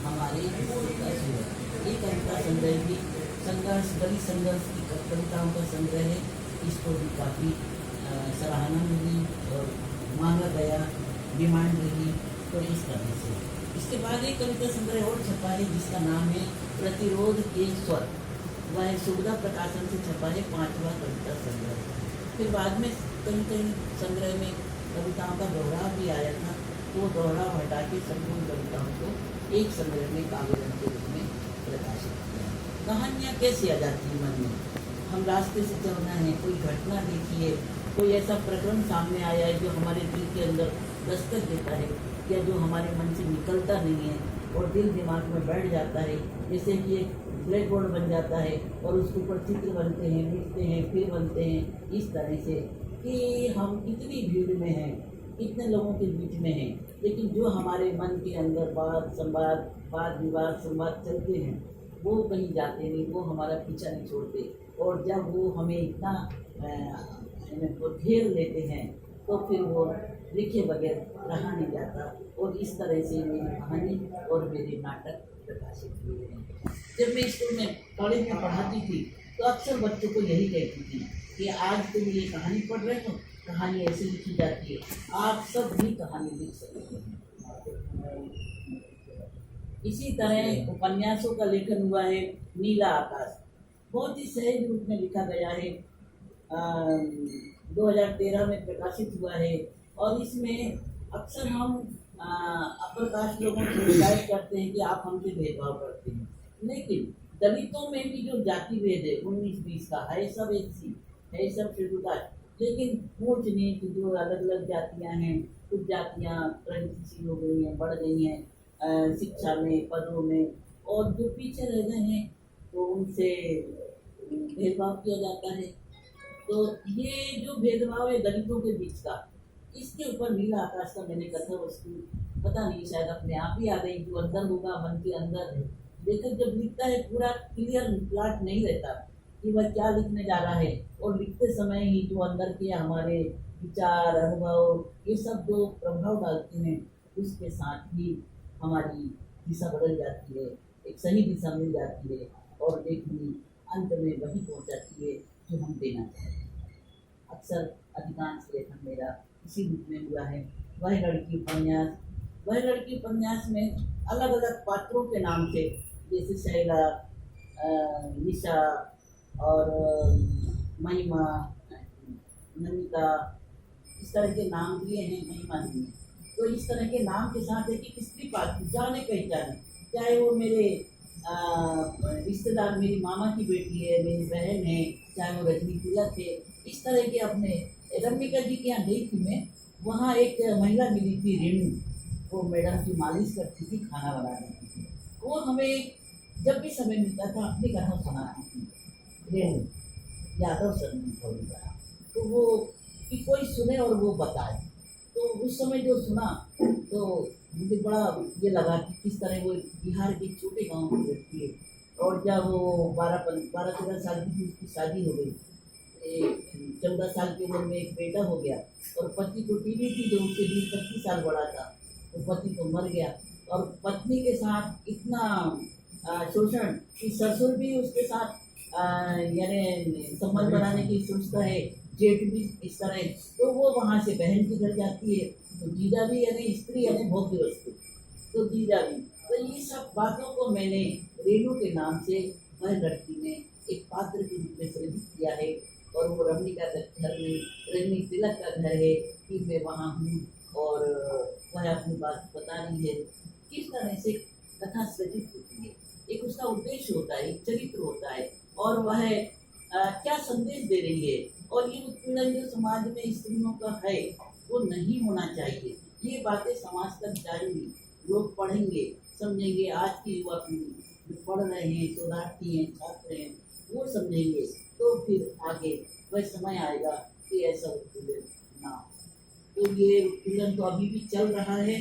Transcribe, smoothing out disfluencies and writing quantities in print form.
हमारे विकास हुआ। ये कविता संग्रह भी संघर्ष बड़ी संघर्ष की कविताओं का संग्रह है। इसको भी काफ़ी सराहना मिली और मांगा गया, डिमांड रही। तो इस तरह से इसके बाद एक कविता संग्रह और छपा है जिसका नाम है प्रतिरोध के स्वर। वह सुविधा प्रकाशन से छपा है, 5वां कविता संग्रह। फिर बाद में कहीं कहीं संग्रह में कविताओं का दोहराव भी आया था, तो वो दोहराव हटा के संपूर्ण कविताओं को एक संग्रह में काव्य के रूप में प्रकाशित किया। कहानियाँ कैसे आ जाती हैं मन में? हम रास्ते से चलना है, कोई घटना देखी है, कोई ऐसा प्रकरण सामने आया है जो हमारे दिल के अंदर दस्तक देता है या जो हमारे मन से निकलता नहीं है और दिल दिमाग में बैठ जाता है, जैसे कि एक ब्लैक बोर्ड बन जाता है और उसके ऊपर चित्र बनते हैं, लिखते हैं, फिर बनते हैं। इस तरह से कि हम कितनी भीड़ में हैं, कितने लोगों के बीच में हैं, लेकिन जो हमारे मन के अंदर वाद विवाद संवाद चलते हैं वो कहीं जाते नहीं, वो हमारा पीछा नहीं छोड़ते। और जब वो हमें इतना घेर लेते हैं तो फिर वो लिखे बगैर रहा नहीं जाता। और इस तरह से मेरी कहानी और मेरे नाटक प्रकाशित हुए हैं। जब मैं स्कूल में कॉलेज में पढ़ाती थी तो अक्सर बच्चों को यही कहती थी कि आज तुम ये कहानी पढ़ रहे हो, कहानी ऐसे लिखी जाती है, आप सब भी कहानी लिख सकते हैं। इसी तरह उपन्यासों का लेखन हुआ है। नीला आकाश बहुत ही सहज रूप में लिखा गया है, 2013 में प्रकाशित हुआ है। और इसमें अक्सर हम अपर कास्ट लोगों को शिकायत करते हैं कि आप हमसे भेदभाव करते हैं, लेकिन दलितों में भी जो जाति भेद है 19-20 का है, सब एक सी है, सब शेड्यूल कास्ट। लेकिन ऊंच नीच जो अलग अलग जातियां हैं, कुछ जातियां प्रगतिशील हो गई हैं, बढ़ गई हैं शिक्षा में, पदों में, और जो पीछे रह गए हैं तो उनसे भेदभाव किया जाता है। तो ये जो भेदभाव है दलितों के बीच का, इसके ऊपर नीला आकाश का मैंने कथा वस्तु पता नहीं शायद अपने आप ही आ गई। जो अंदर होगा मन के अंदर, लेखक जब लिखता है पूरा क्लियर प्लॉट नहीं रहता कि वह क्या लिखने जा रहा है, और लिखते समय ही जो अंदर के हमारे विचार अनुभव ये सब जो प्रभाव डालते हैं, उसके साथ ही हमारी दिशा बदल जाती है, एक सही दिशा मिल जाती है और लेखनी अंत में वही पहुंचाती है जो हम देना चाहते हैं। अक्सर अधिकांश लेखन मेरा इसी रूप में हुआ है। वह लड़की उपन्यास में अलग अलग पात्रों के नाम से, जैसे शैला, निशा और महिमा, नमिता, इस तरह के नाम दिए हैं। महिमा ने तो इस तरह के नाम के साथ है कि स्त्री पात्र जाने पहचाने, चाहे वो मेरे रिश्तेदार, मेरी मामा की बेटी है, मेरी बहन है, चाहे वो रजनी तिलक है, इस तरह के। अपने रम्मिका जी के यहाँ गई थी मैं, वहाँ एक महिला मिली थी रेणु, वो मैडम की मालिश करती थी, खाना बना देती थी। वो हमें जब भी समय मिलता था अपनी कथा सुनाती थी, रेणु यादव सर ने कहा, तो वो कि कोई सुने और वो बताए। तो उस समय जो सुना तो मुझे बड़ा ये लगा कि किस तरह वो बिहार के छोटे गांव में रहती है, और जब वो 12-13 साल की थी उसकी शादी हो गई, 14 साल की उम्र में एक बेटा हो गया, और पति को टीबी थी जो उससे 20-25 साल बड़ा था, तो पति तो मर गया। और पत्नी के साथ इतना शोषण कि ससुर भी उसके साथ यानी संबंध बनाने की सोचता है, जेठ भी इस तरह। तो वो वहाँ से बहन के घर जाती है, तो जीजा भी यानी स्त्री यानी भोग्य वस्तु, तो जीजा भी। तो ये सब बातों को मैंने रेणु के नाम से वह लड़की में एक पात्र के रूप में सृजित किया है। और वो रमणिका का घर में, रजनी तिलक का घर है कि मैं वहाँ हूँ और वह अपनी बात बता रही है। किस तरह से कथा सृजित होती है, एक उसका उद्देश्य होता है, एक चरित्र होता है, और वह क्या संदेश दे रही है। और ये उत्पीड़न जो समाज में स्त्रियों का है वो नहीं होना चाहिए। ये बातें समाज तक जाएंगी, लोग पढ़ेंगे, समझेंगे। आज की युवा पीढ़ी जो पढ़ रहे हैं, शोधार्थी हैं, छात्र हैं, वो समझेंगे, तो फिर आगे वह समय आएगा कि ऐसा उत्पीड़न ना हो। तो ये उत्पीड़न तो अभी भी चल रहा है।